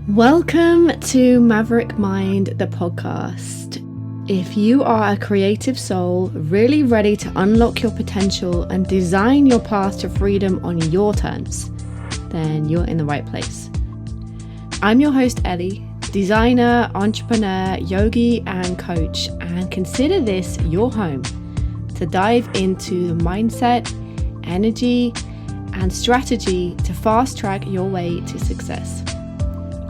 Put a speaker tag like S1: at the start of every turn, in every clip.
S1: Welcome to Maverick Mind, the podcast. If you are a creative soul, really ready to unlock your potential and design your path to freedom on your terms, then you're in the right place. I'm your host, Ellie, designer, entrepreneur, yogi, and coach, and consider this your home to dive into the mindset, energy, and strategy to fast track your way to success.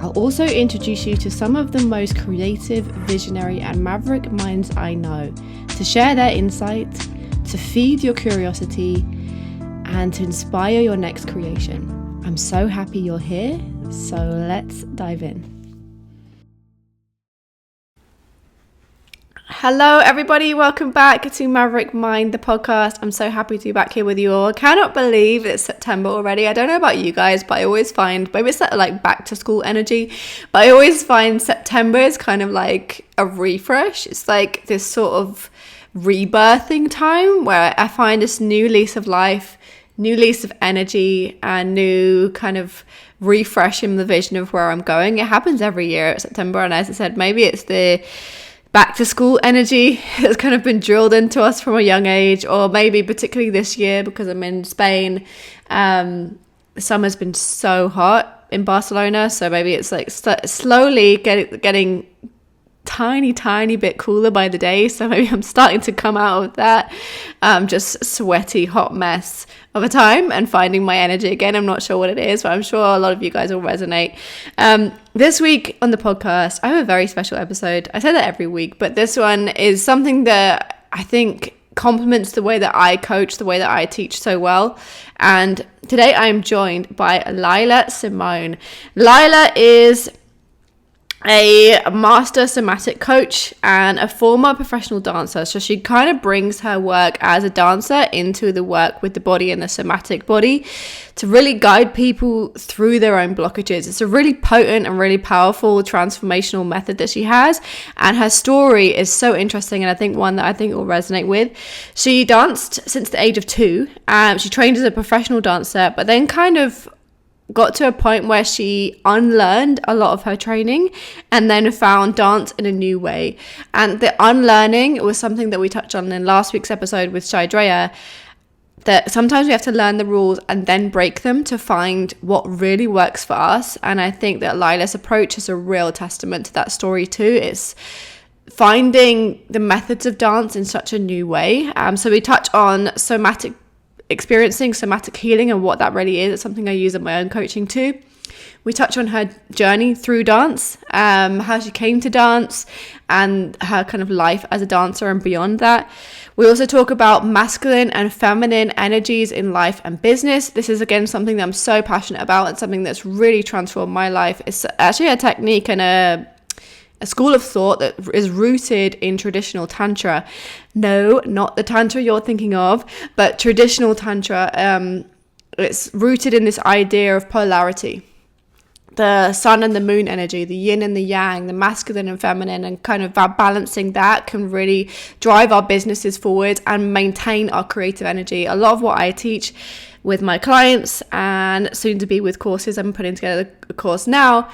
S1: I'll also introduce you to some of the most creative, visionary, and maverick minds I know to share their insight, to feed your curiosity, and to inspire your next creation. I'm so happy you're here, so let's dive in. Hello everybody, welcome back to Maverick Mind, the podcast. I'm so happy to be back here with you all. I cannot believe it's September already. I don't know about you guys, but I always find, maybe it's that like back to school energy, but I always find September is kind of like a refresh. It's like this sort of rebirthing time where I find this new lease of life, new lease of energy, and new kind of refreshing the vision of where I'm going. It happens every year at September, and as I said, maybe it's the back to school energy that's kind of been drilled into us from a young age, or maybe particularly this year because I'm in Spain. The summer's been so hot in Barcelona, so maybe it's like slowly getting tiny bit cooler by the day, so maybe I'm starting to come out of that just sweaty hot mess of a time and finding my energy again. I'm not sure what it is, but I'm sure a lot of you guys will resonate. This week on the podcast, I have a very special episode. I say that every week, but this one is something that I think complements the way that I coach, the way that I teach so well. And today I am joined by Leilah Simone. Leilah is a master somatic coach and a former professional dancer. So she kind of brings her work as a dancer into the work with the body and the somatic body to really guide people through their own blockages. It's a really potent and really powerful transformational method that she has. And her story is so interesting, and I think one that I think will resonate with. She danced since the age of 2. She trained as a professional dancer, but then kind of got to a point where she unlearned a lot of her training and then found dance in a new way. And the unlearning was something that we touched on in last week's episode with Shai Dreyer, that sometimes we have to learn the rules and then break them to find what really works for us. And I think that Leilah's approach is a real testament to that story too. It's finding the methods of dance in such a new way. So we touch on experiencing somatic healing and what that really is. It's something I use in my own coaching too. We touch on her journey through dance, how she came to dance, and her kind of life as a dancer and beyond that. We also talk about masculine and feminine energies in life and business. This is again something that I'm so passionate about and something that's really transformed my life. It's actually a technique and a school of thought that is rooted in traditional tantra. No, not the tantra you're thinking of, but traditional tantra. It's rooted in this idea of polarity, the sun and the moon energy, the yin and the yang, the masculine and feminine, and kind of balancing that can really drive our businesses forward and maintain our creative energy. A lot of what I teach with my clients, and soon to be with courses, I'm putting together a course now,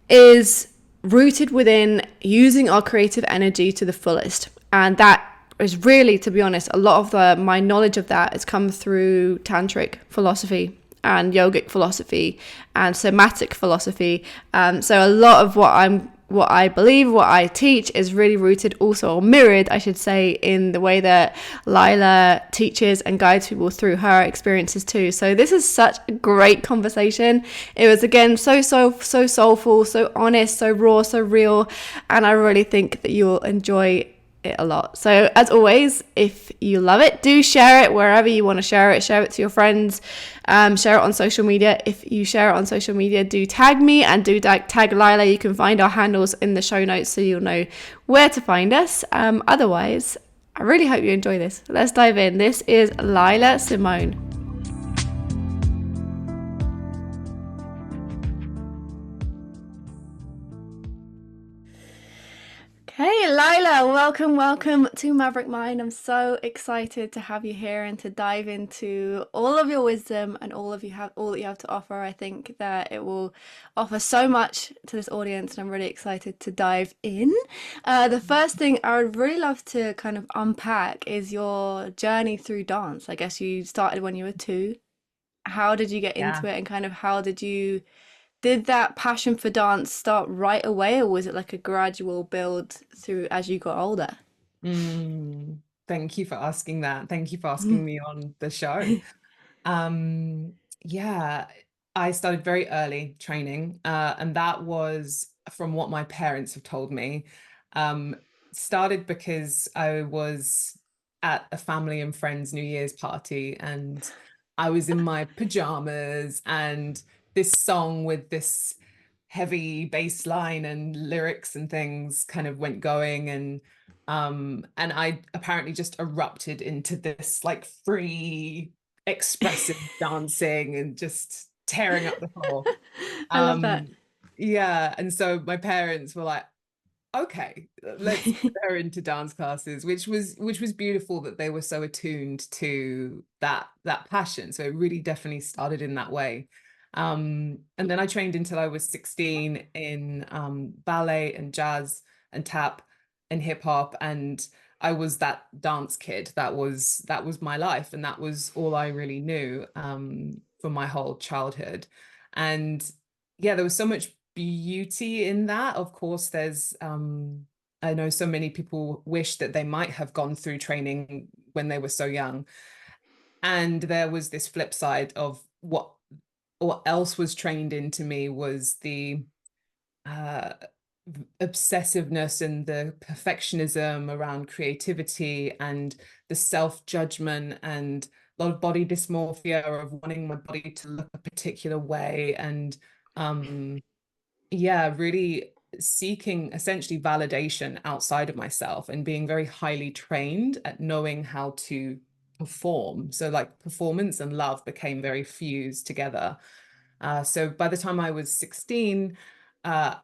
S1: is rooted within using our creative energy to the fullest. And that is really, to be honest, a lot of my knowledge of that has come through tantric philosophy and yogic philosophy and somatic philosophy. So a lot of what I believe, what I teach is really rooted also, or mirrored, I should say, in the way that Leilah teaches and guides people through her experiences too. So this is such a great conversation. It was again so soulful, so honest, so raw, so real, and I really think that you'll enjoy it a lot. So as always, if you love it, do share it wherever you want to share it. Share it to your friends, share it on social media. If you share it on social media, do tag me and do tag Leilah. You can find our handles in the show notes so you'll know where to find us. Otherwise, I really hope you enjoy this. Let's dive in. This is Leilah Simone. Hey Leilah, welcome to Maverick Mind. I'm so excited to have you here and to dive into all of your wisdom and all that you have to offer. I think that it will offer so much to this audience, and I'm really excited to dive in. The first thing I would really love to kind of unpack is your journey through dance. I guess you started when you were 2. How did you get
S2: Yeah.
S1: into it, and kind of how did that passion for dance start right away, or was it like a gradual build through as you got older?
S2: Thank you for asking that. Thank you for asking me on the show. Yeah, I started very early training, and that was from what my parents have told me. Um, Started because I was at a family and friends New Year's party, and I was in my pajamas, and this song with this heavy bass line and lyrics and things kind of went going, and I apparently just erupted into this like free expressive dancing and just tearing up the floor.
S1: I love that.
S2: Um, yeah, and so my parents were like, okay, let's put her into dance classes, which was beautiful that they were so attuned to that passion. So it really definitely started in that way. And then I trained until I was 16 in ballet and jazz and tap and hip hop, and I was that dance kid. That was my life, and that was all I really knew for my whole childhood. And yeah, there was so much beauty in that. Of course, there's I know so many people wish that they might have gone through training when they were so young. And there was this flip side of what else was trained into me was the uh obsessiveness and the perfectionism around creativity and the self-judgment and a lot of body dysmorphia of wanting my body to look a particular way and um yeah, really seeking essentially validation outside of myself and being very highly trained at knowing how to perform. So, like, performance and love became very fused together. So, by the time I was 16, uh,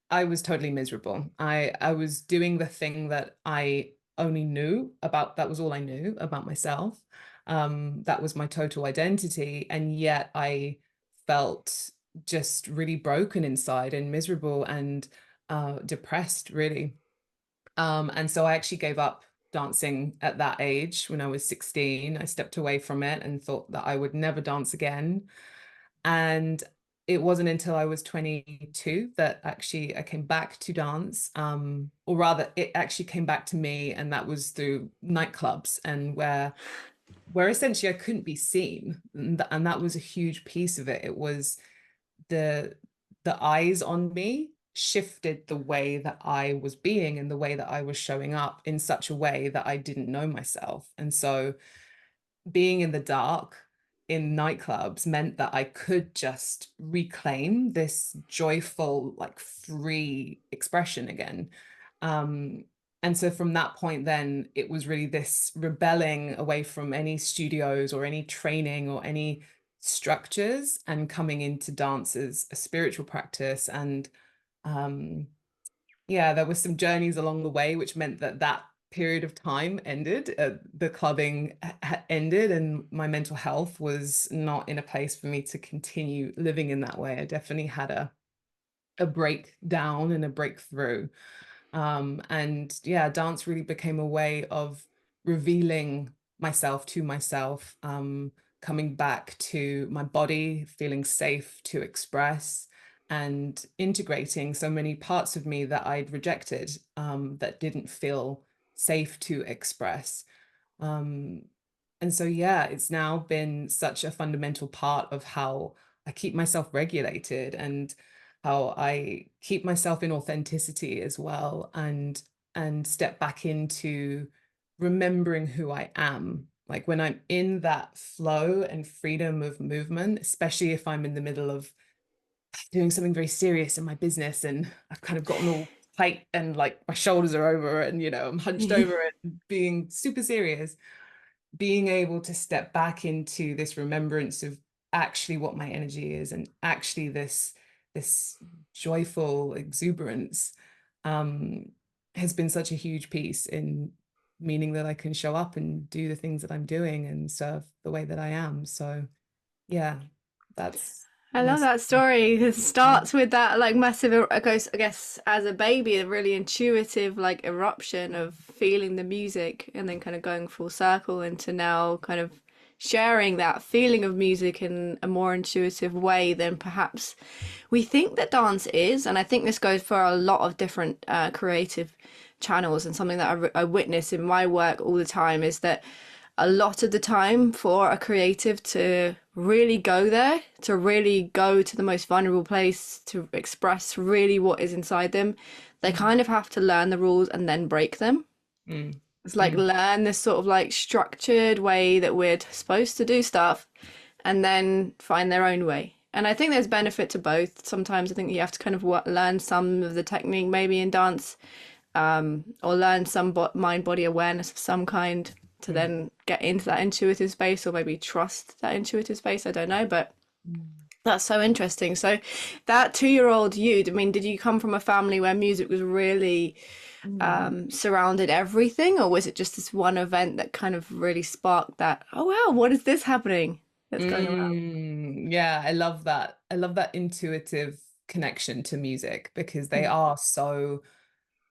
S2: I was totally miserable. I was doing the thing that I only knew about, that was all I knew about myself. That was my total identity. And yet I felt just really broken inside and miserable and depressed, really. And so I actually gave up dancing at that age when I was 16. I stepped away from it and thought that I would never dance again. And it wasn't until I was 22 that actually I came back to dance, or rather, it actually came back to me, and that was through nightclubs and where essentially I couldn't be seen, and that was a huge piece of it. It was the the eyes on me shifted the way that I was being and the way that I was showing up in such a way that I didn't know myself, and so being in the dark in nightclubs meant that I could just reclaim this joyful, like free expression again. Um, and so from that point, then it was really this rebelling away from any studios or any training or any structures and coming into dance as a spiritual practice. And um, yeah, there were some journeys along the way, which meant that that period of time ended. The clubbing ended, and my mental health was not in a place for me to continue living in that way. I definitely had a breakdown and a breakthrough. And yeah, dance really became a way of revealing myself to myself, coming back to my body, feeling safe to express, and integrating so many parts of me that I'd rejected, that didn't feel safe to express. Um, and so, yeah, it's now been such a fundamental part of how I keep myself regulated and how I keep myself in authenticity as well, and step back into remembering who I am. Like when I'm in that flow and freedom of movement, especially if I'm in the middle of doing something very serious in my business and I've kind of gotten all tight and like my shoulders are over and I'm hunched over it, being super serious, being able to step back into this remembrance of actually what my energy is and actually this joyful exuberance, um has been such a huge piece in meaning that I can show up and do the things that I'm doing and serve the way that I am. So yeah, that's
S1: I
S2: my
S1: love that story. It
S2: yeah.
S1: starts with that like massive, I guess, as a baby, a really intuitive like eruption of feeling the music, and then kind of going full circle into now kind of sharing that feeling of music in a more intuitive way than perhaps we think that dance is. And I think this goes for a lot of different creative channels, and something that I witness in my work all the time is that a lot of the time for a creative to really go there, to really go to the most vulnerable place, to express really what is inside them, they
S2: Mm,
S1: kind of have to learn the rules and then break them.
S2: mm,
S1: It's like
S2: mm,
S1: learn this sort of like structured way that we're supposed to do stuff and then find their own way. And I think there's benefit to both. Sometimes I think you have to kind of learn some of the technique maybe in dance, or learn some mind body awareness of some kind to
S2: mm,
S1: then get into that intuitive space, or maybe trust that intuitive space. I don't know, but
S2: mm,
S1: that's so interesting. So, that 2-year-old you, I mean, did you come from a family where music was really
S2: mm.
S1: surrounded everything, or was it just this one event that kind of really sparked that? Oh wow, what is this happening that's going around?
S2: Yeah, I love that. I love that intuitive connection to music because they
S1: Mm,
S2: are so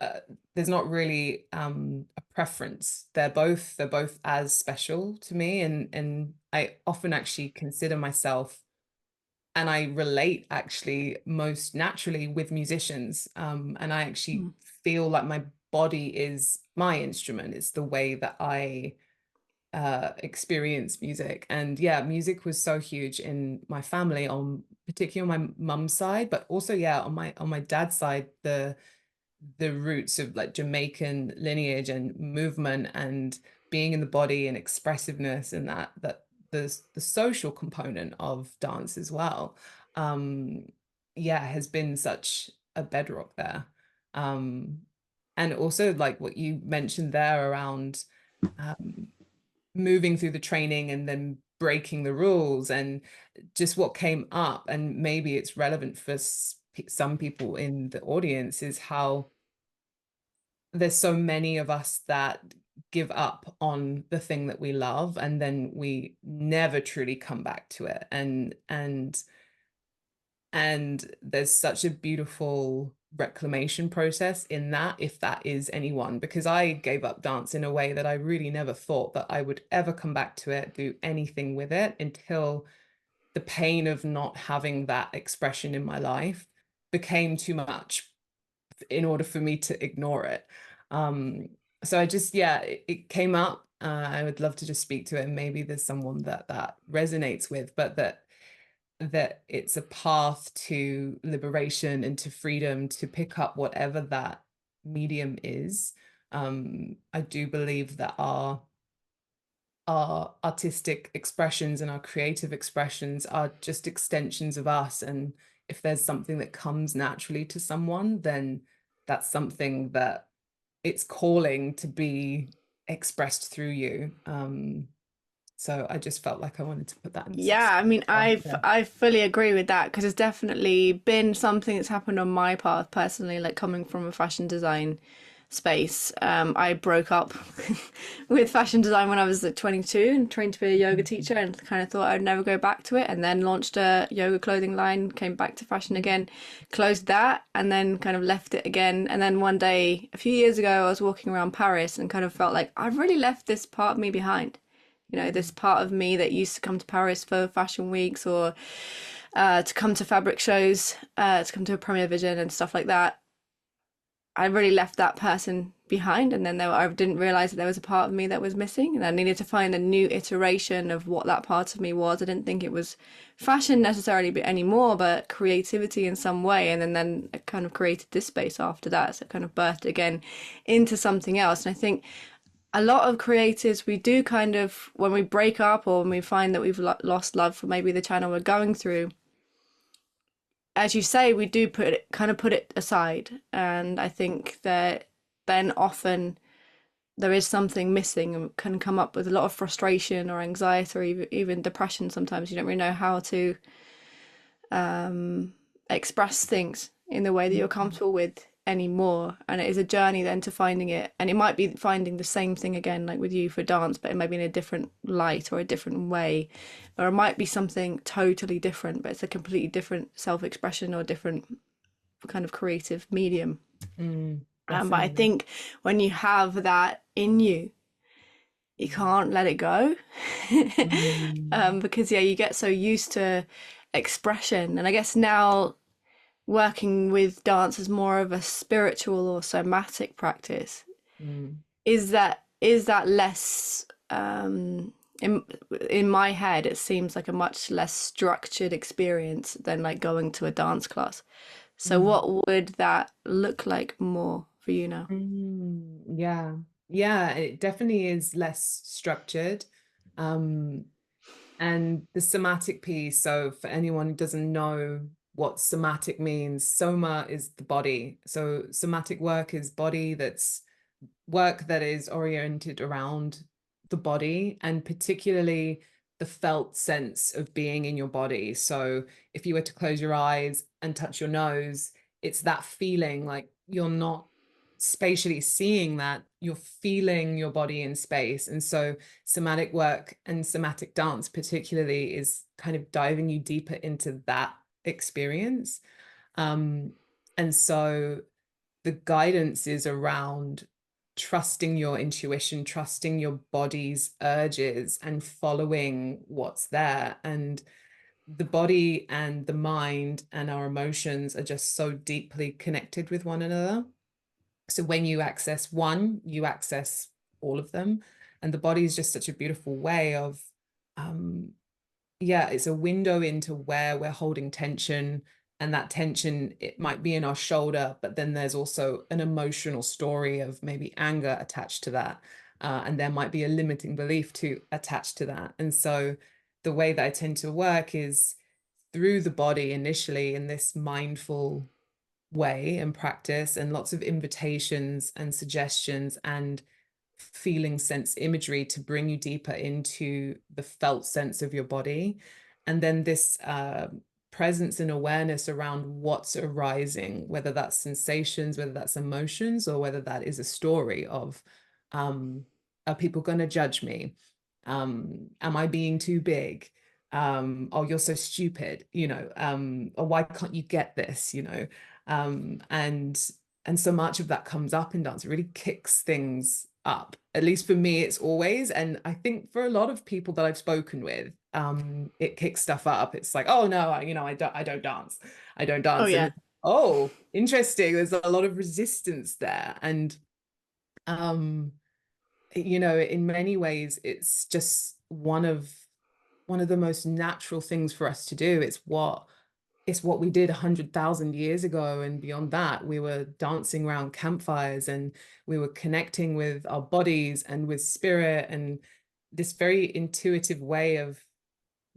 S2: uh, there's not really a preference. They're both as special to me, and I often actually consider myself and I relate actually most naturally with musicians. And I actually
S1: mm,
S2: feel like my body is my instrument. It's the way that I experience music. And yeah, music was so huge in my family, on particularly on my mum's side, but also yeah, on my dad's side, the roots of like Jamaican lineage and movement and being in the body and expressiveness and that there's the social component of dance as well. Um, yeah, has been such a bedrock there. Um, and also like what you mentioned there around um, moving through the training and then breaking the rules and just what came up, and maybe it's relevant for some people in the audience, is how there's so many of us that give up on the thing that we love and then we never truly come back to it, and there's such a beautiful reclamation process in that, if that is anyone, because I gave up dance in a way that I really never thought that I would ever come back to it, do anything with it, until the pain of not having that expression in my life became too much in order for me to ignore it. Um, so I just, yeah, it came up. I would love to just speak to it, and maybe there's someone that resonates with, but that it's a path to liberation and to freedom to pick up whatever that medium is. I do believe that our artistic expressions and our creative expressions are just extensions of us. And if there's something that comes naturally to someone, then that's something that it's calling to be expressed through you. So I just felt like I wanted to put that in
S1: yeah, I mean,
S2: yeah.
S1: I fully agree with that, because it's definitely been something that's happened on my path personally, like coming from a fashion design space. I broke up with fashion design when I was like 22 and trained to be a yoga teacher, and kind of thought I'd never go back to it, and then launched a yoga clothing line, came back to fashion again, closed that, and then kind of left it again. And then one day, a few years ago, I was walking around Paris and kind of felt like I've really left this part of me behind. You know, this part of me that used to come to Paris for fashion weeks, or to come to fabric shows, to come to a Premier Vision and stuff like that. I really left that person behind, and then I didn't realize that there was a part of me that was missing, and I needed to find a new iteration of what that part of me was. I didn't think it was fashion necessarily anymore, but creativity in some way. And then I kind of created this space after that, so it kind of birthed again into something else. And I think a lot of creatives, we do kind of, when we break up or when we find that we've lost love for maybe the channel we're going through, as you say, we do put it aside. And I think that then often there is something missing and can come up with a lot of frustration or anxiety, or even depression. Sometimes you don't really know how to express things in the way that you're comfortable with anymore, and it is a journey then to finding it, and it might be finding the same thing again like with you for dance, but it might be in a different light or a different way, or it might be something totally different, but it's a completely different self-expression or different kind of creative medium. But I
S2: Definitely.
S1: think when you have that in you, you can't let it go.
S2: Mm,
S1: Because yeah, you get so used to expression, and I guess now working with dance as more of a spiritual or somatic practice,
S2: mm,
S1: is that less in in my head it seems like a much less structured experience than like going to a dance class. So
S2: mm,
S1: what would that look like more for you now?
S2: yeah. Yeah, it definitely is less structured. Um, and the somatic piece, so for anyone who doesn't know what somatic means, soma is the body. So somatic work is body that's work that is oriented around the body, and particularly the felt sense of being in your body. So if you were to close your eyes and touch your nose, it's that feeling like you're not spatially seeing that, you're feeling your body in space. And so somatic work and somatic dance particularly is kind of diving you deeper into that experience. um, and so the guidance is around trusting your intuition, trusting your body's urges, and following what's there. And the body and the mind and our emotions are just so deeply connected with one another. So when you access one, you access all of them. And the body is just such a beautiful way of um, yeah, it's a window into where we're holding tension. And that tension, it might be in our shoulder, but then there's also an emotional story of maybe anger attached to that. And there might be a limiting belief to attach to that. And so the way that I tend to work is through the body initially in this mindful way and practice, and lots of invitations and suggestions and feeling sense imagery to bring you deeper into the felt sense of your body. And then this presence and awareness around what's arising, whether that's sensations, whether that's emotions, or whether that is a story of um, are people going to judge me? Am I being too big? Oh, you're so stupid, or why can't you get this, um, and and so much of that comes up in dance. It really kicks things up. At least for me, it's always, and I think for a lot of people that I've spoken with, it kicks stuff up. It's like, oh no, I don't dance. I don't
S1: Oh
S2: dance. And
S1: yeah.
S2: it's, oh, interesting. There's a lot of resistance there. And um, in many ways, it's just one of the most natural things for us to do. It's what we did 100,000 years ago, and beyond that we were dancing around campfires, and we were connecting with our bodies and with spirit, and this very intuitive way of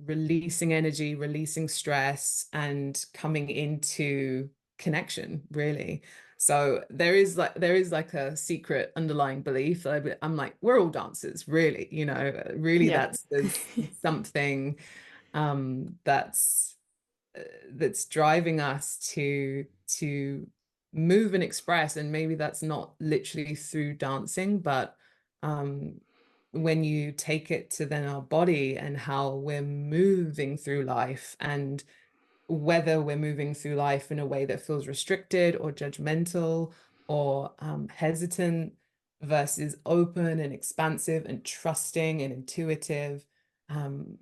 S2: releasing energy, releasing stress, and coming into connection, really. So there is like a secret underlying belief. I'm like, we're all dancers, really, really.
S1: Yeah.
S2: That's There's something that's that's driving us to move and express. And maybe that's not literally through dancing, but um when you take it to then our body and how we're moving through life, and whether we're moving through life in a way that feels restricted or judgmental or hesitant versus open and expansive and trusting and intuitive. um,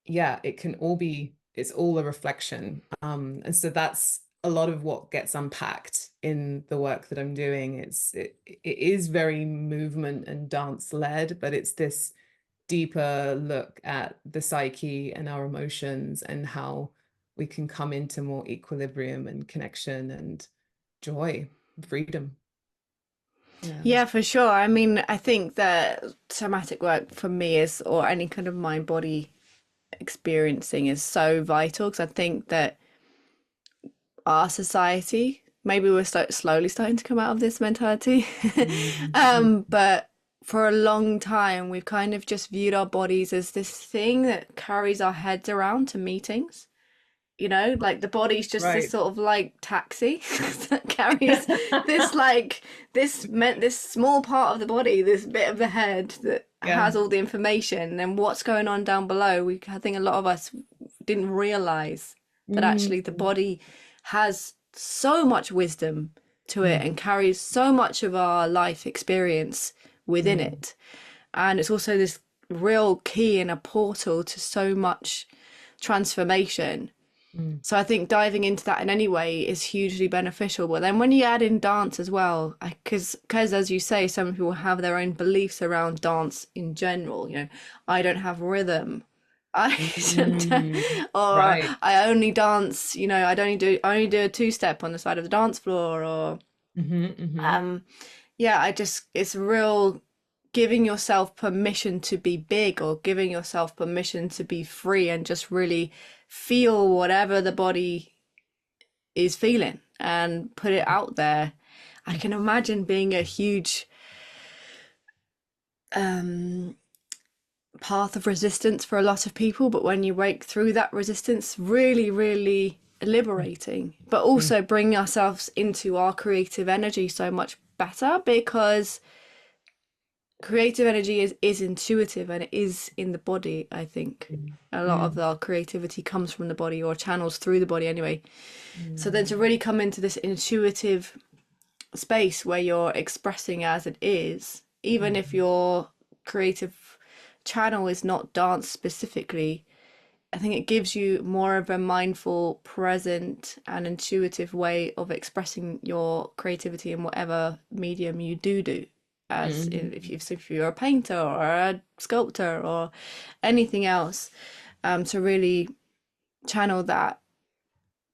S2: yeah, it's all a reflection. And so that's a lot of what gets unpacked in the work that I'm doing. It is very movement and dance led, but it's this deeper look at the psyche and our emotions, and how we can come into more equilibrium and connection and joy, freedom. Yeah.
S1: Yeah, for sure. I mean, I think that somatic work for me is, or any kind of mind body experiencing is so vital, because I think that our society, maybe we're slowly starting to come out of this mentality.
S2: Mm,
S1: But for a long time, we've kind of just viewed our bodies as this thing that carries our heads around to meetings. you know, like the body's just this
S2: Right.
S1: sort of like taxi that carries this like this small part of the body, this bit of the head that
S2: Yeah.
S1: has all the information, and what's going on down below. I think a lot of us didn't realize that
S2: Mm,
S1: actually the body has so much wisdom to it and
S2: mm,
S1: carries so much of our life experience within
S2: mm,
S1: it. And it's also this real key and a portal to so much transformation.
S2: mm,
S1: So I think diving into that in any way is hugely beneficial. But then when you add in dance as well, because as you say, some people have their own beliefs around dance in general. You know, I don't have rhythm. I
S2: mm.
S1: or
S2: Right.
S1: I only dance. You know, I only do a two step on the side of the dance floor. Or
S2: Hmm. Hmm.
S1: um, yeah, it's real giving yourself permission to be big, or giving yourself permission to be free and just really feel whatever the body is feeling and put it out there. I can imagine being a huge um, path of resistance for a lot of people, but when you break through that resistance, really, really liberating, but also bring ourselves into our creative energy so much better, because creative energy is intuitive and it is in the body. I think
S2: Mm,
S1: a lot of
S2: mm,
S1: our creativity comes from the body, or channels through the body anyway. So then to
S2: mm,
S1: really come into this intuitive space where you're expressing as it is, even if
S2: mm,
S1: your creative channel is not dance specifically, I think it gives you more of a mindful, present, and intuitive way of expressing your creativity in whatever medium you do. As in,
S2: mm.
S1: if you're a painter or a sculptor or anything else, to really channel that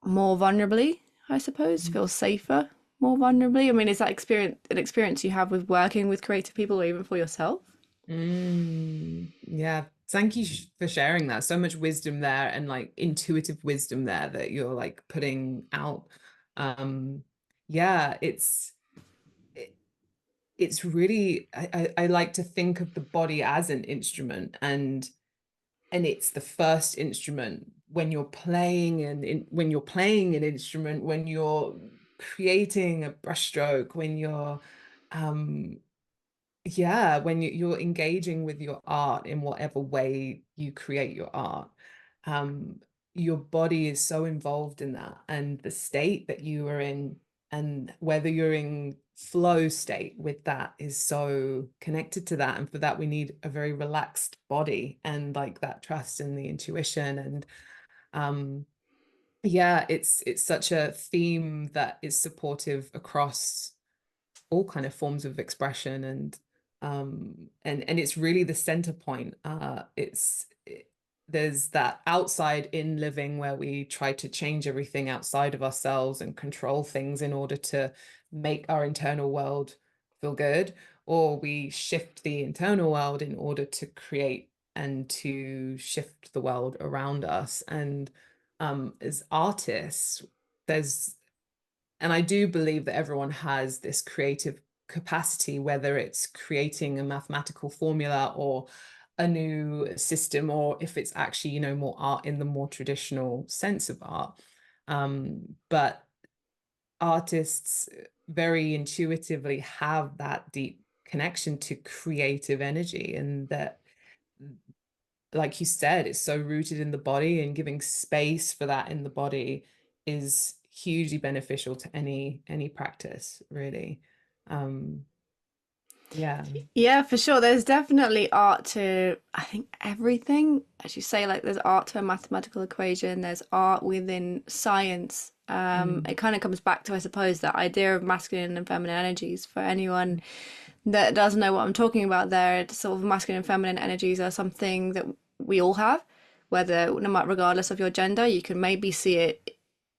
S1: more vulnerably, I suppose, feel safer more vulnerably. I mean, is that experience you have with working with creative people, or even for yourself?
S2: Yeah, thank you for sharing that. So much wisdom there, and like intuitive wisdom there that you're like putting out. Um, yeah, it, it's really I like to think of the body as an instrument, and it's the first instrument when you're playing, and when you're playing an instrument, when you're creating a brushstroke, when you're um yeah, when you're engaging with your art in whatever way you create your art, um, your body is so involved in that, and the state that you are in, and whether you're in flow state with that is so connected to that. And for that, we need a very relaxed body, and like that trust and the intuition. And um, yeah, it's such a theme that is supportive across all kind of forms of expression. And it's really the center point. There's that outside in living where we try to change everything outside of ourselves and control things in order to make our internal world feel good, or we shift the internal world in order to create and to shift the world around us. And as artists, there's and I do believe that everyone has this creative capacity, whether it's creating a mathematical formula or a new system, or if it's actually, more art in the more traditional sense of art. But artists very intuitively have that deep connection to creative energy, and that, like you said, it's so rooted in the body, and giving space for that in the body is hugely beneficial to any practice, really. um yeah.
S1: Yeah, for sure. There's definitely art to, I think, everything. As you say, like there's art to a mathematical equation, there's art within science.
S2: Mm,
S1: It kind of comes back to, I suppose, that idea of masculine and feminine energies. For anyone that doesn't know what I'm talking about there, it's sort of masculine and feminine energies are something that we all have, whether, no matter, regardless of your gender. You can maybe see it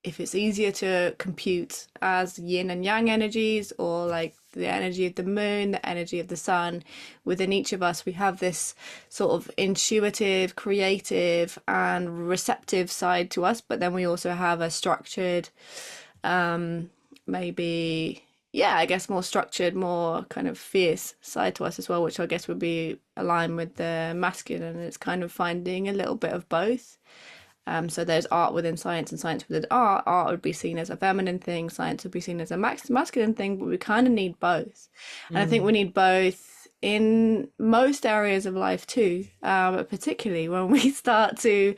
S1: if it's easier to compute as yin and yang energies, or like the energy of the moon, the energy of the sun. Within each of us, we have this sort of intuitive, creative, and receptive side to us, but then we also have a structured, maybe, yeah, I guess more structured, more kind of fierce side to us as well, which I guess would be aligned with the masculine. And it's kind of finding a little bit of both. So there's art within science and science within art. Art would be seen as a feminine thing, science would be seen as a masculine thing, but we kind of need both. And I think we need both in most areas of life too, but particularly when we start to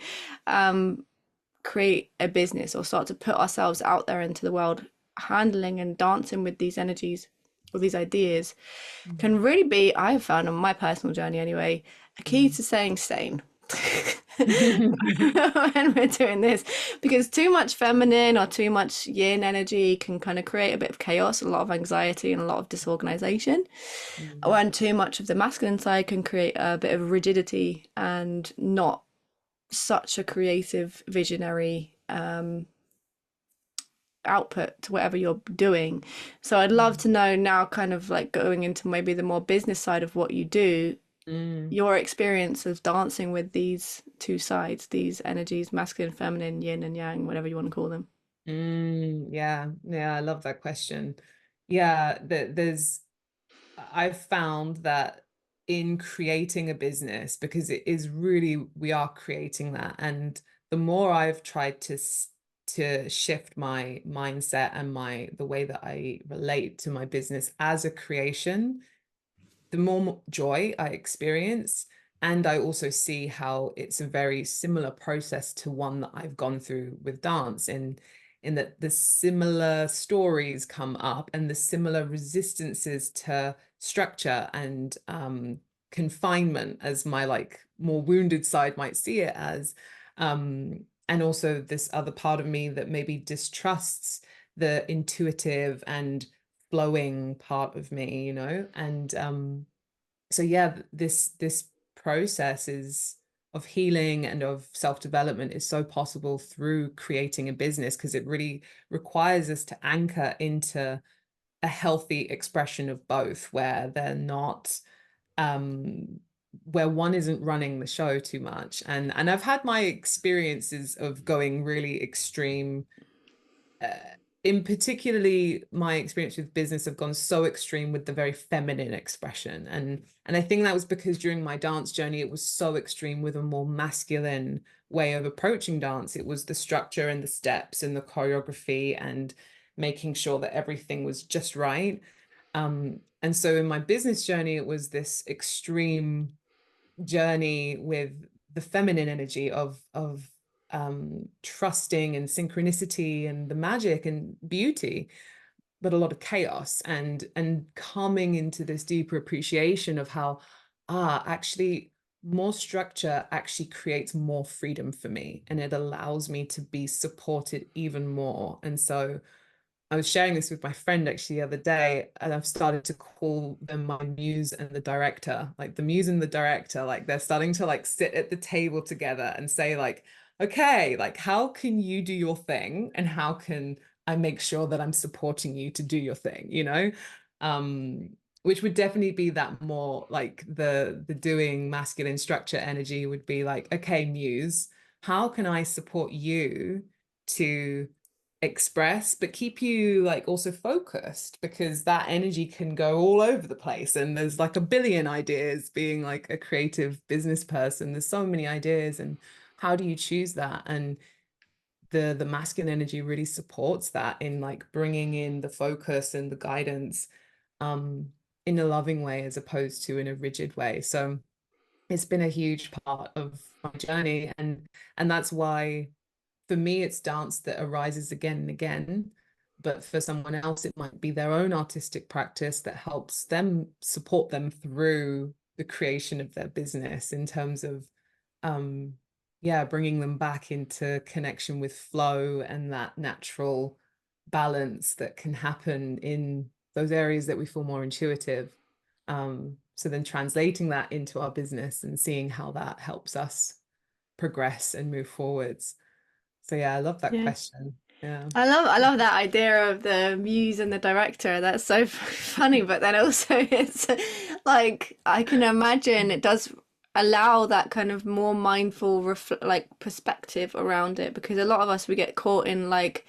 S1: create a business or start to put ourselves out there into the world, handling and dancing with these energies or these ideas can really be, I've found on my personal journey anyway, a key to staying sane. When we're doing this, because too much feminine or too much yin energy can kind of create a bit of chaos, a lot of anxiety and a lot of disorganization, when too much of the masculine side can create a bit of rigidity and not such a creative visionary output to whatever you're doing. So I'd love to know now, kind of like going into maybe the more business side of what you do, your experience of dancing with these two sides, these energies, masculine, feminine, yin and yang, whatever you want to call them.
S2: Yeah, yeah, I love that question. Yeah, I've found that in creating a business, because it is really, we are creating that. And the more I've tried to shift my mindset and the way that I relate to my business as a creation, the more joy I experience. And I also see how it's a very similar process to one that I've gone through with dance, in that the similar stories come up and the similar resistances to structure and confinement, as my like more wounded side might see it as. And also this other part of me that maybe distrusts the intuitive and flowing part of me, and so yeah, this process is of healing and of self-development is so possible through creating a business, because it really requires us to anchor into a healthy expression of both, where they're not where one isn't running the show too much. And I've had my experiences of going really extreme, uh, in particularly my experience with business have gone so extreme with the very feminine expression, and I think that was because during my dance journey it was so extreme with a more masculine way of approaching dance. It was the structure and the steps and the choreography and making sure that everything was just right. And so in my business journey it was this extreme journey with the feminine energy of trusting and synchronicity and the magic and beauty, but a lot of chaos, and coming into this deeper appreciation of how actually more structure actually creates more freedom for me, and it allows me to be supported even more. And so I was sharing this with my friend actually the other day, and I've started to call them my muse and the director. Like the muse and the director, like they're starting to like sit at the table together and say like, okay, like how can you do your thing and how can I make sure that I'm supporting you to do your thing? Which would definitely be that more like the doing masculine structure energy would be like, okay, muse, how can I support you to express but keep you like also focused, because that energy can go all over the place and there's like a billion ideas. Being like a creative business person, there's so many ideas, and how do you choose that? And the masculine energy really supports that in like bringing in the focus and the guidance um in a loving way as opposed to in a rigid way. So it's been a huge part of my journey, and that's why for me, it's dance that arises again and again. But for someone else, it might be their own artistic practice that helps them support them through the creation of their business, in terms of, um, yeah, bringing them back into connection with flow and that natural balance that can happen in those areas that we feel more intuitive. So then translating that into our business and seeing how that helps us progress and move forwards. So yeah, I love that
S1: Yeah.
S2: question. Yeah.
S1: I love that idea of the muse and the director. That's so funny, but then also it's like I can imagine it does allow that kind of more mindful like perspective around it, because a lot of us we get caught in like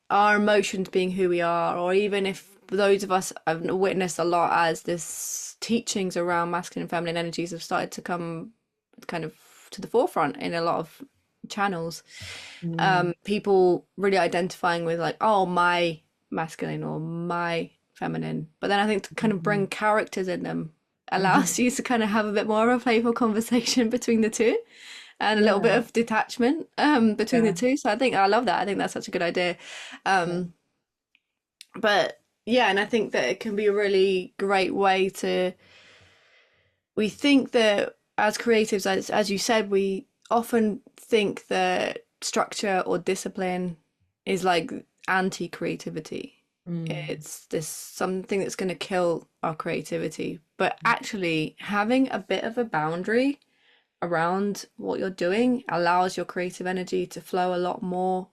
S1: our emotions being who we are, or even if those of us have witnessed a lot as this teachings around masculine and feminine energies have started to come kind of to the forefront in a lot of channels.
S2: Mm.
S1: People really identifying with like, oh, my masculine or my feminine. But then I think to kind of bring characters in them allows you to kind of have a bit more of a playful conversation between the two, and a little bit
S2: Yeah,
S1: of detachment between the
S2: yeah,
S1: two. So I think I love that. I think that's such a good idea.
S2: yeah.
S1: But yeah, and I think that it can be a really great way to, we think that as creatives, as you said, we often think that structure or discipline is like anti-creativity.
S2: Mm.
S1: It's this something that's going to kill our creativity. But actually, having a bit of a boundary around what you're doing allows your creative energy to flow a lot more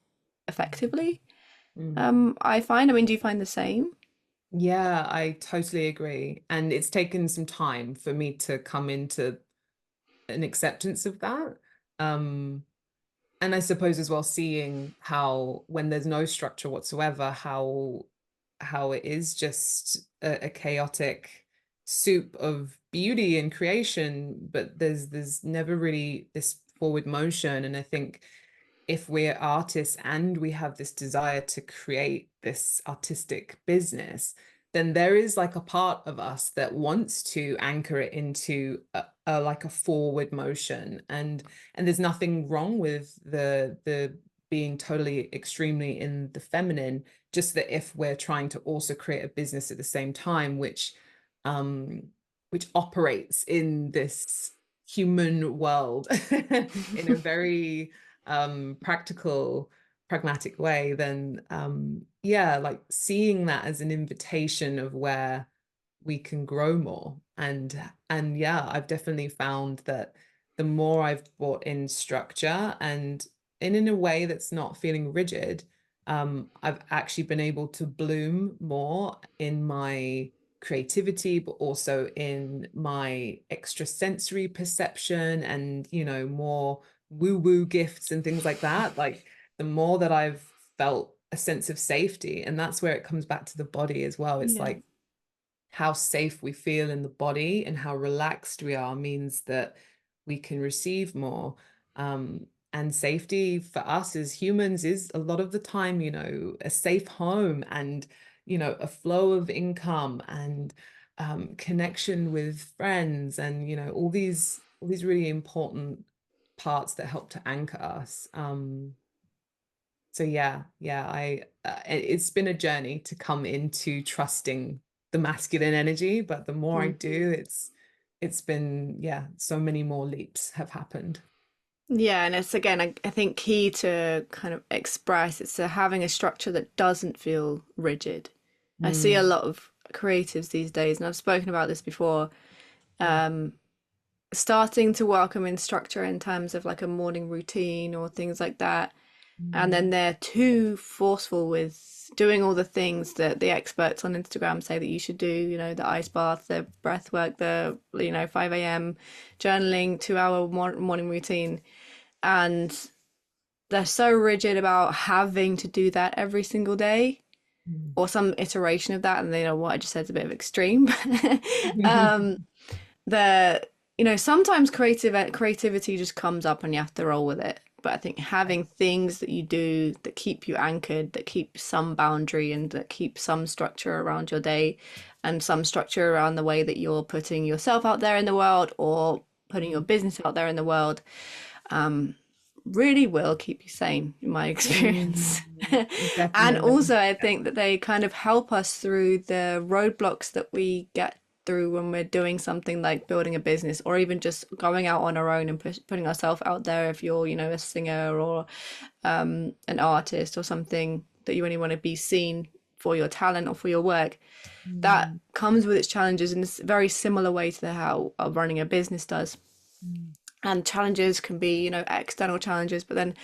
S1: effectively.
S2: Mm.
S1: I find. I mean, do you find the same?
S2: Yeah, I totally agree. And it's taken some time for me to come into an acceptance of that. Um, and I suppose as well seeing how when there's no structure whatsoever, how it is just a chaotic soup of beauty and creation, but there's never really this forward motion. And I think if we're artists and we have this desire to create this artistic business, then there is like a part of us that wants to anchor it into a like a forward motion. And there's nothing wrong with the being totally extremely in the feminine, just that if we're trying to also create a business at the same time, um which operates in this human world in a very practical, pragmatic way, then yeah, like seeing that as an invitation of where we can grow more. And yeah, I've definitely found that the more I've brought in structure and in a way that's not feeling rigid, I've actually been able to bloom more in my creativity, but also in my extrasensory perception and, more woo-woo gifts and things like that. Like the more that I've felt a sense of safety, and that's where it comes back to the body as well. It's
S1: Yeah.
S2: like how safe we feel in the body and how relaxed we are means that we can receive more. And safety for us as humans is a lot of the time, a safe home and, a flow of income and connection with friends and, all these really important parts that help to anchor us. So yeah, it's been a journey to come into trusting the masculine energy, but the more I do, it's been, yeah, so many more leaps have happened.
S1: Yeah, and it's again, I think key to kind of express it's having a structure that doesn't feel rigid. I see a
S2: Mm,
S1: lot of creatives these days, and I've spoken about this before,
S2: mm,
S1: starting to welcome in structure in terms of like a morning routine or things like that. And then
S2: mm,
S1: they're too forceful with doing all the things that the experts on Instagram say that you should do, the ice bath, the breath work, the, 5 a.m. journaling, 2 hour morning routine. And they're so rigid about having to do that every single day
S2: mm.
S1: or some iteration of that. And they know what I just said is a bit of extreme. um, the sometimes creativity just comes up and you have to roll with it, but I think having things that you do that keep you anchored, that keep some boundary and that keep some structure around your day and some structure around the way that you're putting yourself out there in the world or putting your business out there in the world, really will keep you sane in my experience. And
S2: Definitely.
S1: also I think that they kind of help us through the roadblocks that we get through when we're doing something like building a business or even just going out on our own and putting ourselves out there. If you're a singer or an artist or something that you only want to be seen for your talent or for your work, that
S2: Mm,
S1: comes with its challenges in a very similar way to how running a business does.
S2: mm,
S1: And challenges can be external challenges, but then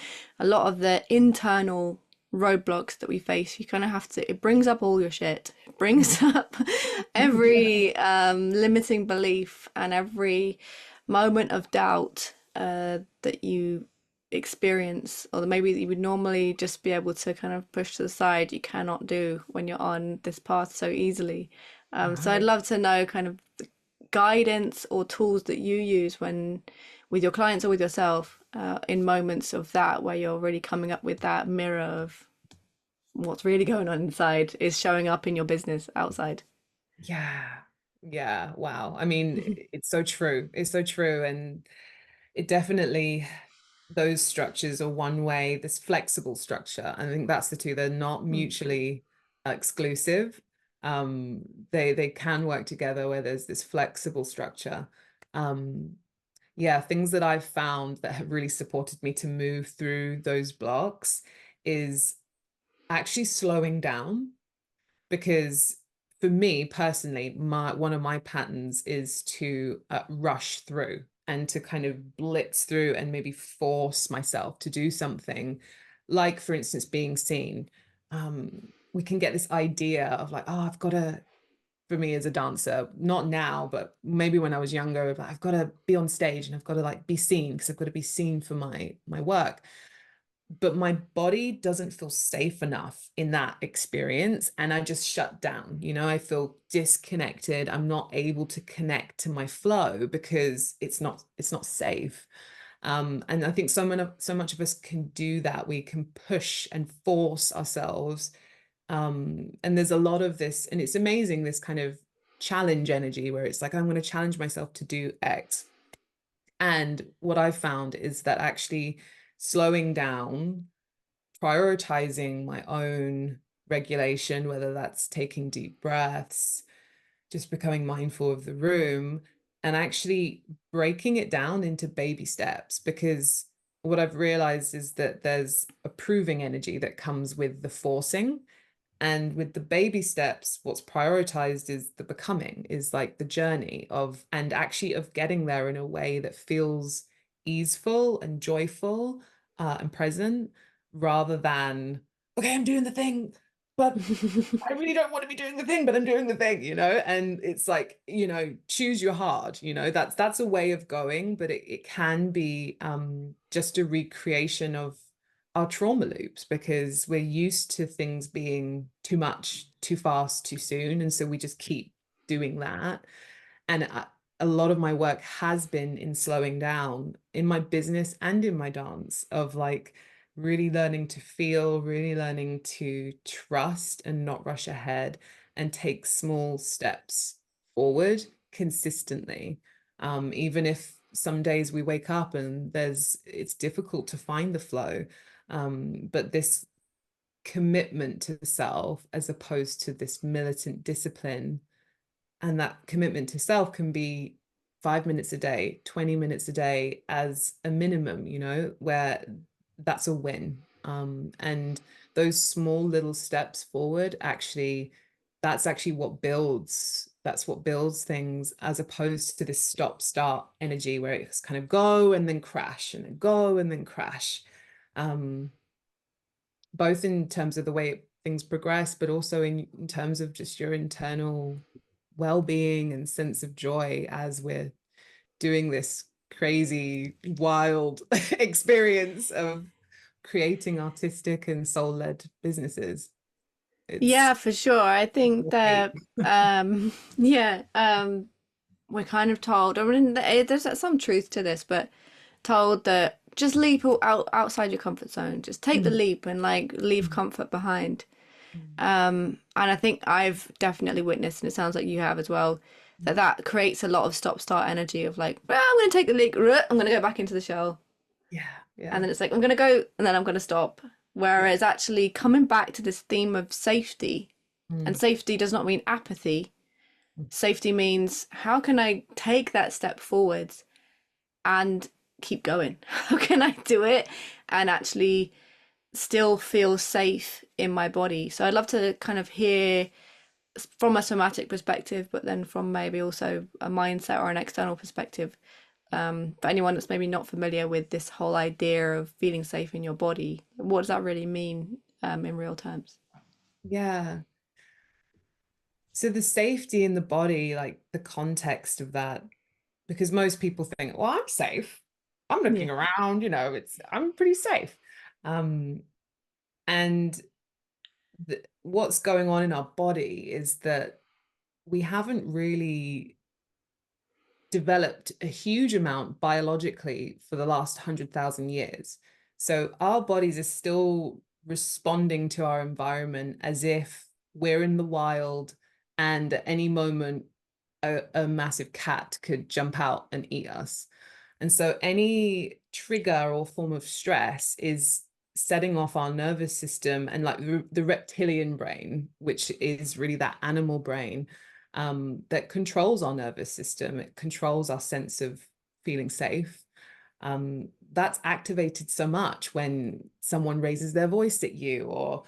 S1: a lot of the internal roadblocks that we face, you kind of have to, it brings up all your shit, it brings
S2: mm.
S1: up every limiting belief and every moment of doubt that you experience, or maybe that you would normally just be able to kind of push to the side, you cannot do when you're on this path so easily. So I'd
S2: Right.
S1: love to know kind of guidance or tools that you use with your clients or with yourself in moments of that where you're really coming up with that mirror of what's really going on inside is showing up in your business outside.
S2: Yeah. Yeah. Wow. I mean, it's so true. It's so true. And it definitely, those structures are one way, this flexible structure. I think that's the two. They're not mutually exclusive. They can work together where there's this flexible structure. Yeah, things that I've found that have really supported me to move through those blocks is actually slowing down, because for me personally, my one of my patterns is to rush through and to kind of blitz through and maybe force myself to do something, like for instance being seen. We can get this idea of like, oh, I've got to, for me as a dancer, not now, but maybe when I was younger, I've got to be on stage and I've got to like be seen, because I've got to be seen for my work. But my body doesn't feel safe enough in that experience, and I just shut down. I feel disconnected. I'm not able to connect to my flow because it's not safe. And I think so much of us can do that. We can push and force ourselves. And there's a lot of this, and it's amazing, this kind of challenge energy where it's like, I'm going to challenge myself to do X. And what I've found is that actually slowing down, prioritizing my own regulation, whether that's taking deep breaths, just becoming mindful of the room, and actually breaking it down into baby steps. Because what I've realized is that there's a proving energy that comes with the forcing. And with the baby steps, what's prioritized is the becoming, is like the journey of, and actually of getting there in a way that feels easeful and joyful and present, rather than, okay, I'm doing the thing, but I really don't want to be doing the thing, but I'm doing the thing. And it's like, choose your heart, that's a way of going, but it can be just a recreation of our trauma loops, because we're used to things being too much, too fast, too soon. And so we just keep doing that. And a lot of my work has been in slowing down in my business and in my dance, of like really learning to feel, really learning to trust and not rush ahead, and take small steps forward consistently. Even if some days we wake up and it's difficult to find the flow. But this commitment to self, as opposed to this militant discipline, and that commitment to self can be 5 minutes a day, 20 minutes a day as a minimum, where that's a win. And those small little steps forward, actually, that's what builds things, as opposed to this stop start energy where it's kind of go and then crash and then go and then crash. Um, Both in terms of the way things progress, but also in terms of just your internal well-being and sense of joy as we're doing this crazy, wild experience of creating artistic and soul-led businesses. It's
S1: Yeah, for sure. I think that yeah, we're kind of told, I mean, there's some truth to this, but told that just leap outside your comfort zone. Just take the
S2: Mm,
S1: leap and like leave
S2: mm,
S1: comfort behind.
S2: mm,
S1: And I think I've definitely witnessed, and it sounds like you have as well, that creates a lot of stop-start energy of like, well, I'm going to take the leap, I'm going to go back into the shell,
S2: yeah,
S1: and
S2: yeah,
S1: then it's like I'm going to go, and then I'm going to stop.
S2: yeah.
S1: Whereas actually coming back to this theme of safety, and
S2: Mm,
S1: safety does not mean apathy.
S2: mm,
S1: Safety means how can I take that step forwards and keep going? How can I do it and actually still feel safe in my body? So I'd love to kind of hear from a somatic perspective, but then from maybe also a mindset or an external perspective. For anyone that's maybe not familiar with this whole idea of feeling safe in your body, what does that really mean in real terms?
S2: yeah. So the safety in the body, like the context of that, because most people think, well, I'm safe. I'm
S1: Yeah.
S2: looking around, I'm pretty safe. Um, and what's going on in our body is that we haven't really developed a huge amount biologically for the last 100,000 years. So our bodies are still responding to our environment as if we're in the wild, and at any moment a massive cat could jump out and eat us. And so any trigger or form of stress is setting off our nervous system, and like the reptilian brain, which is really that animal brain, that controls our nervous system. It controls our sense of feeling safe. That's activated so much when someone raises their voice at you, or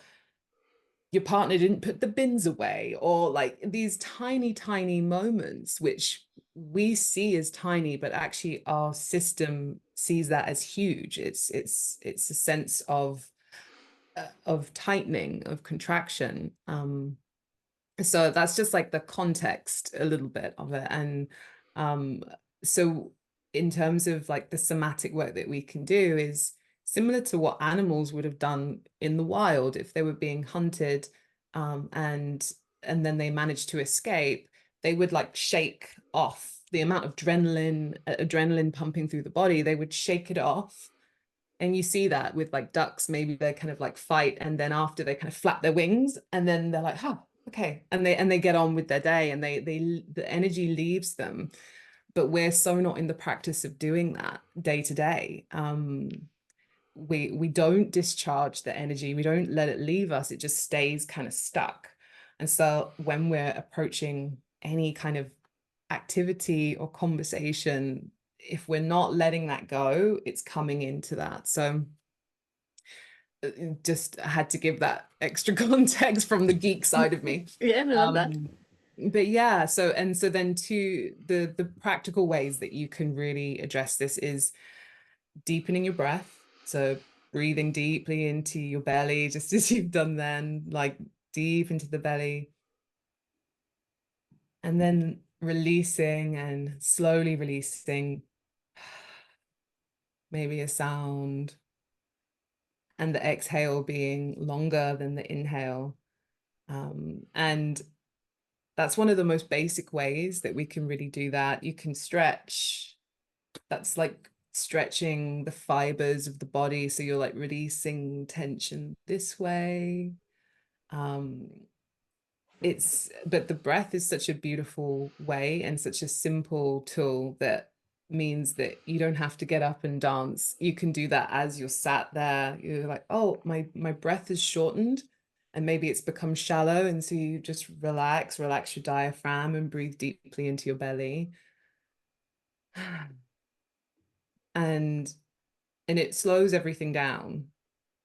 S2: your partner didn't put the bins away, or like these tiny, tiny moments, which we see as tiny, but actually our system sees that as huge. It's a sense of tightening, of contraction. So that's just like the context a little bit of it. And um, so in terms of like the somatic work that we can do is similar to what animals would have done in the wild if they were being hunted, and then they managed to escape. They would like shake off the amount of adrenaline pumping through the body. They would shake it off, and you see that with like ducks. Maybe they kind of like fight, and then after they kind of flap their wings, and then they're like, oh, okay, and they get on with their day, and they the energy leaves them. But we're so not in the practice of doing that day to day. We don't discharge the energy, we don't let it leave us, it just stays kind of stuck. And so when we're approaching any kind of activity or conversation, if we're not letting that go, it's coming into that. So just had to give that extra context from the geek side of me.
S1: Yeah, I love that.
S2: But yeah, so then to the practical ways that you can really address this is deepening your breath. So breathing deeply into your belly, just as you've done then, like deep into the belly. And then releasing and slowly releasing, maybe a sound, and the exhale being longer than the inhale. And that's one of the most basic ways that we can really do that. You can stretch. That's like stretching the fibers of the body. So you're like releasing tension this way. Um, but the breath is such a beautiful way and such a simple tool that means that you don't have to get up and dance. You can do that as you're sat there. You're like, oh, my breath is shortened, and maybe it's become shallow, and so you just relax your diaphragm and breathe deeply into your belly. And it slows everything down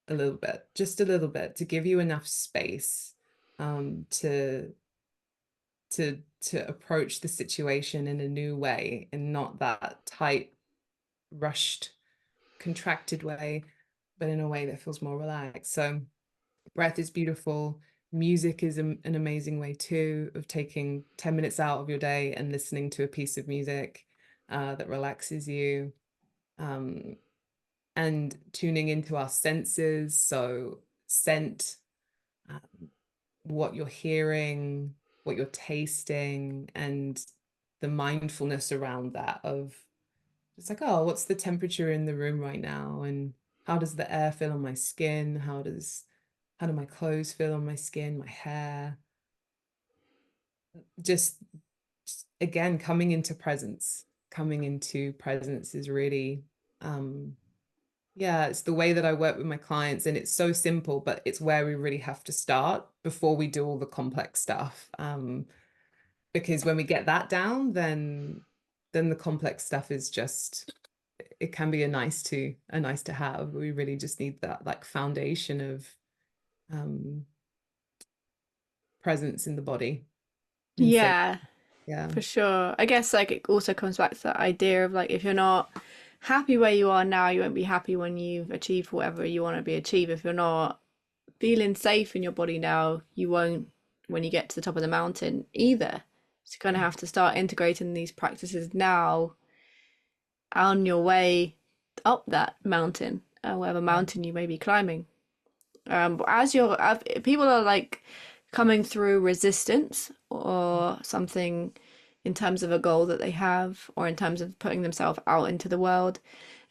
S2: a little bit, just a little bit, to give you enough space to approach the situation in a new way, and not that tight, rushed, contracted way, but in a way that feels more relaxed. So breath is beautiful. Music is an amazing way too, of taking 10 minutes out of your day and listening to a piece of music that relaxes you. And tuning into our senses. So scent, what you're hearing, what you're tasting, and the mindfulness around that, of it's like, oh, what's the temperature in the room right now? And how does the air feel on my skin? How do my clothes feel on my skin, my hair? Just again, coming into presence is really, yeah, it's the way that I work with my clients, and it's so simple, but it's where we really have to start before we do all the complex stuff. Because when we get that down, then the complex stuff is just, it can be a nice to have. We really just need that like foundation of presence in the body. And so
S1: Yeah,
S2: yeah.
S1: for sure. I guess like it also comes back to that idea of like if you're not happy where you are now, you won't be happy when you've achieved whatever you want to be achieved. If you're not feeling safe in your body now, you won't when you get to the top of the mountain either. So you kind of have to start integrating these practices now on your way up that mountain, whatever
S2: Yeah.
S1: mountain you may be climbing. But people are like coming through resistance or something in terms of a goal that they have, or in terms of putting themselves out into the world.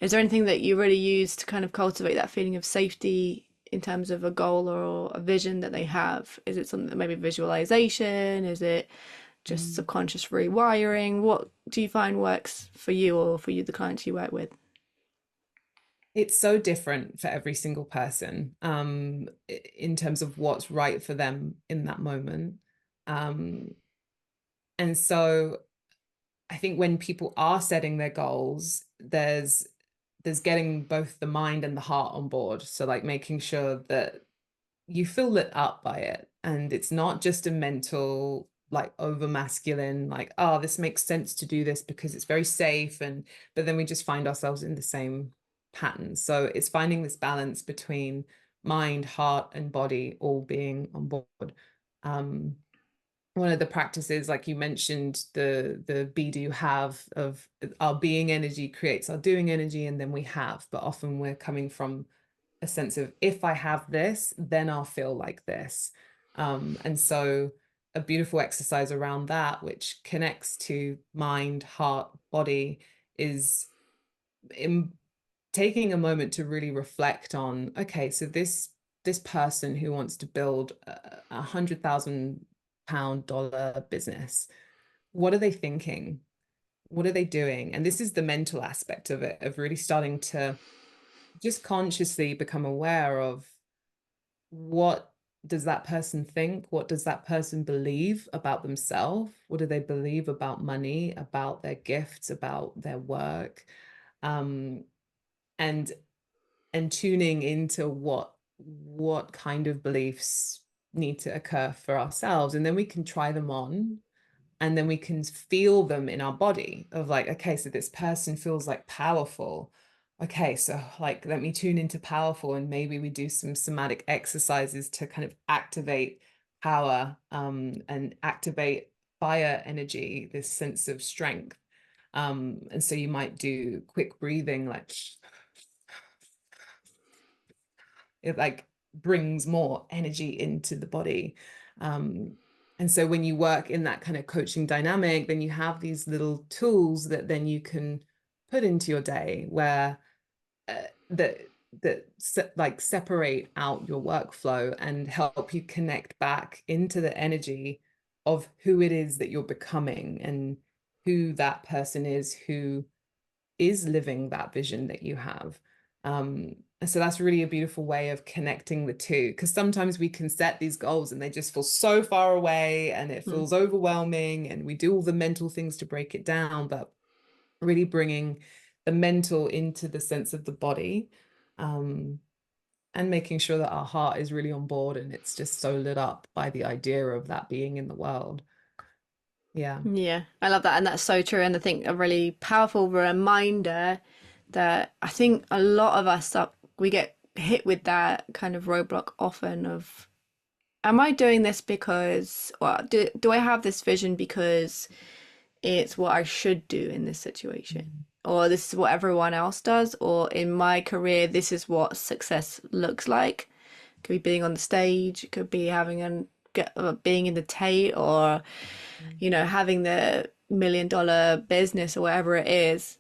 S1: Is there anything that you really use to kind of cultivate that feeling of safety in terms of a goal or a vision that they have? Is it something that maybe visualization? Is it just
S2: Mm.
S1: subconscious rewiring? What do you find works for you or for you, the clients you work with?
S2: It's so different for every single person, in terms of what's right for them in that moment. Um, and so I think when people are setting their goals, there's getting both the mind and the heart on board. So like making sure that you feel lit up by it, and it's not just a mental, like over masculine, like, oh, this makes sense to do this because it's very safe, and but then we just find ourselves in the same pattern. So it's finding this balance between mind, heart, and body all being on board. um One of the practices, like you mentioned, the be do have of our being energy creates our doing energy, and then we have, but often we're coming from a sense of, if I have this, then I'll feel like this. And so a beautiful exercise around that, which connects to mind, heart, body, is in taking a moment to really reflect on, okay, so this person who wants to build £100,000 dollar business, what are they thinking? What are they doing? And this is the mental aspect of it, of really starting to just consciously become aware of, what does that person think? What does that person believe about themselves? What do they believe about money, about their gifts, about their work? Um, and tuning into what kind of beliefs need to occur for ourselves, and then we can try them on, and then we can feel them in our body, of like, okay, so this person feels like powerful. Okay, so like, let me tune into powerful, and maybe we do some somatic exercises to kind of activate power, and activate fire energy, this sense of strength. And so you might do quick breathing, like, it like brings more energy into the body. Um, and so when you work in that kind of coaching dynamic, then you have these little tools that then you can put into your day, where uh, like separate out your workflow and help you connect back into the energy of who it is that you're becoming, and who that person is who is living that vision that you have. So that's really a beautiful way of connecting the two, because sometimes we can set these goals and they just feel so far away, and it
S1: Mm.
S2: feels overwhelming, and we do all the mental things to break it down, but really bringing the mental into the sense of the body, um, and making sure that our heart is really on board, and it's just so lit up by the idea of that being in the world. Yeah.
S1: Yeah, I love that. And that's so true. And I think a really powerful reminder that I think a lot of us we get hit with that kind of roadblock often of, am I doing this because, well, do I have this vision because it's what I should do in this situation?
S2: Mm.
S1: Or this is what everyone else does? Or in my career, this is what success looks like? It could be being on the stage, it could be having being in the Tate, or having the $1 million business or whatever it is.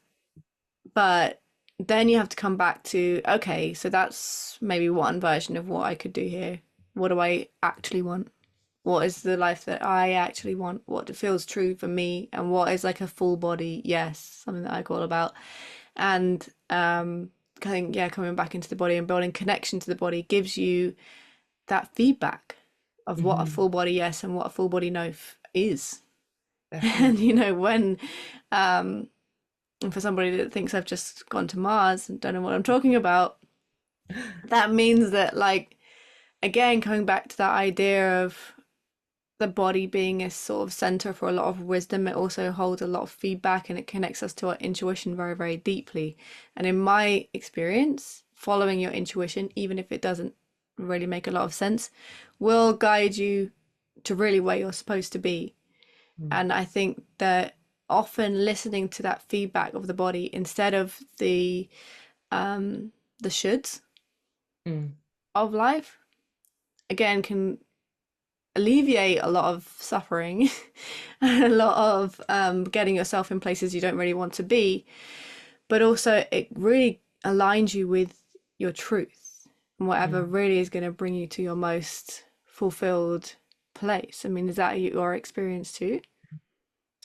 S1: But then you have to come back to, okay, so that's maybe one version of what I could do here. What do I actually want? What is the life that I actually want? What feels true for me? And what is like a full body yes, something that I call about. And I think, yeah, coming back into the body and building connection to the body gives you that feedback of what a
S2: Mm-hmm.
S1: full body yes and what a full body no is. And
S2: Definitely.
S1: when um and for somebody that thinks I've just gone to Mars and don't know what I'm talking about, that means that, like, again, coming back to that idea of the body being a sort of center for a lot of wisdom, it also holds a lot of feedback and it connects us to our intuition very, very deeply. And in my experience, following your intuition, even if it doesn't really make a lot of sense, will guide you to really where you're supposed to be.
S2: Mm.
S1: And I think that often listening to that feedback of the body instead of the shoulds
S2: Mm.
S1: of life, again, can alleviate a lot of suffering and a lot of getting yourself in places you don't really want to be, but also it really aligns you with your truth and whatever really is going to bring you to your most fulfilled place. I mean, is that your experience too?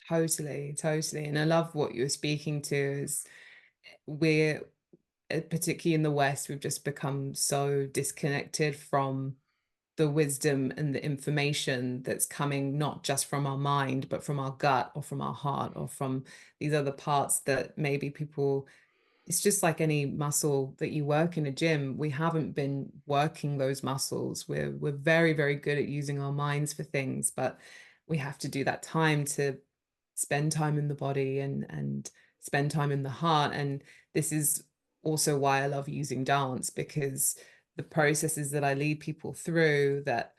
S2: Totally, totally. And I love what you're speaking to is we're particularly in the West, we've just become so disconnected from the wisdom and the information that's coming not just from our mind, but from our gut or from our heart or from these other parts that maybe people, it's just like any muscle that you work in a gym. We haven't been working those muscles. We're very, very good at using our minds for things, but we have to do that time to spend time in the body and spend time in the heart. And this is also why I love using dance, because the processes that I lead people through that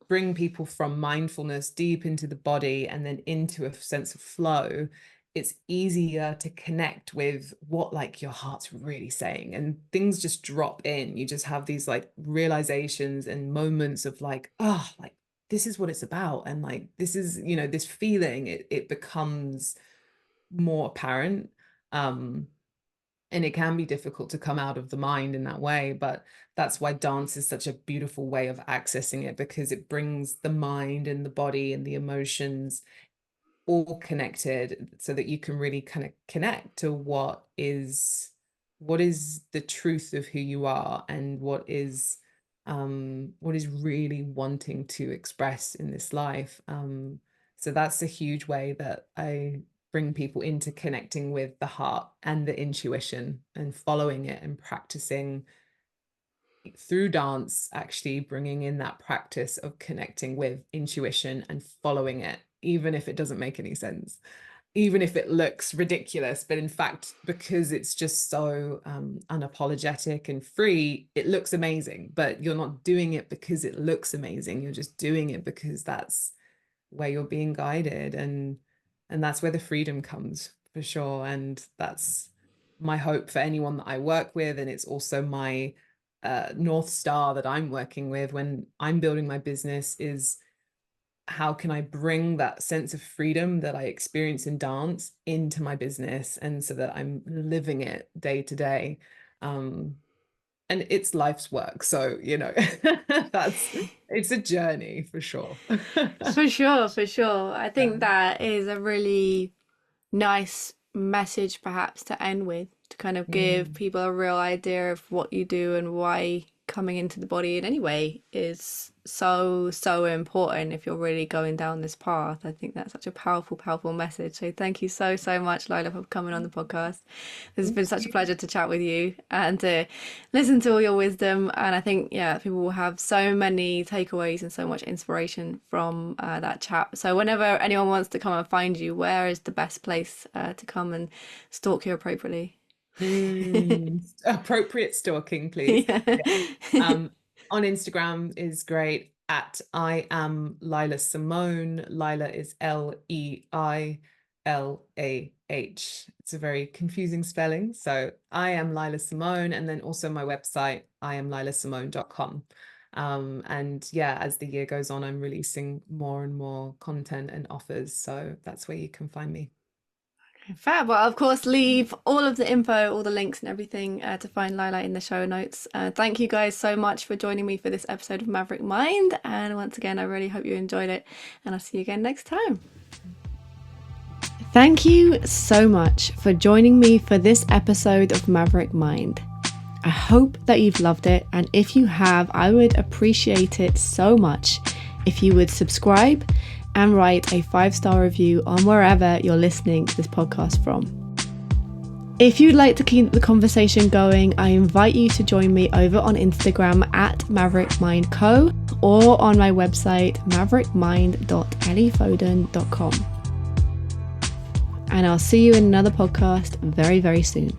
S2: bring people from mindfulness deep into the body and then into a sense of flow, it's easier to connect with what like your heart's really saying, and things just drop in. You just have these like realizations and moments of like, oh, like this is what it's about, and like this is, you know, this feeling, it becomes more apparent. And it can be difficult to come out of the mind in that way, but that's why dance is such a beautiful way of accessing it, because it brings the mind and the body and the emotions all connected so that you can really kind of connect to what is the truth of who you are, and what is really wanting to express in this life. So that's a huge way that I bring people into connecting with the heart and the intuition and following it and practicing through dance, actually bringing in that practice of connecting with intuition and following it, even if it doesn't make any sense, even if it looks ridiculous. But in fact, because it's just so unapologetic and free, it looks amazing. But you're not doing it because it looks amazing. You're just doing it because that's where you're being guided, and that's where the freedom comes, for sure. And that's my hope for anyone that I work with, and it's also my North Star that I'm working with when I'm building my business, is how can I bring that sense of freedom that I experience in dance into my business, and so that I'm living it day to day. And it's life's work, so you know, it's a journey for sure.
S1: For sure, for sure. I think that is a really nice message perhaps to end with, to kind of give people a real idea of what you do and why coming into the body in any way is so important if you're really going down this path. I think that's such a powerful message. So thank you so much, Leilah, for coming on the podcast. This has been such a pleasure to chat with you and to listen to all your wisdom. And I think, yeah, people will have so many takeaways and so much inspiration from that chat. So whenever anyone wants to come and find you, where is the best place to come and stalk you appropriately?
S2: Appropriate stalking, please.
S1: Yeah.
S2: Yeah. On Instagram is great at I am Leilah Simone. Leilah is Leilah. It's a very confusing spelling. So I am Leilah Simone, and then also my website, iamleilahsimone.com. And yeah, as the year goes on, I'm releasing more and more content and offers. So that's where you can find me.
S1: Fab. Well, of course, leave all of the info, all the links and everything to find Leilah in the show notes. Thank you guys so much for joining me for this episode of Maverick Mind. And once again, I really hope you enjoyed it, and I'll see you again next time. Thank you so much for joining me for this episode of Maverick Mind. I hope that you've loved it, and if you have, I would appreciate it so much if you would subscribe and write a 5-star review on wherever you're listening to this podcast from. If you'd like to keep the conversation going, I invite you to join me over on Instagram at maverickmindco or on my website maverickmind.elliefoden.com. And I'll see you in another podcast very soon.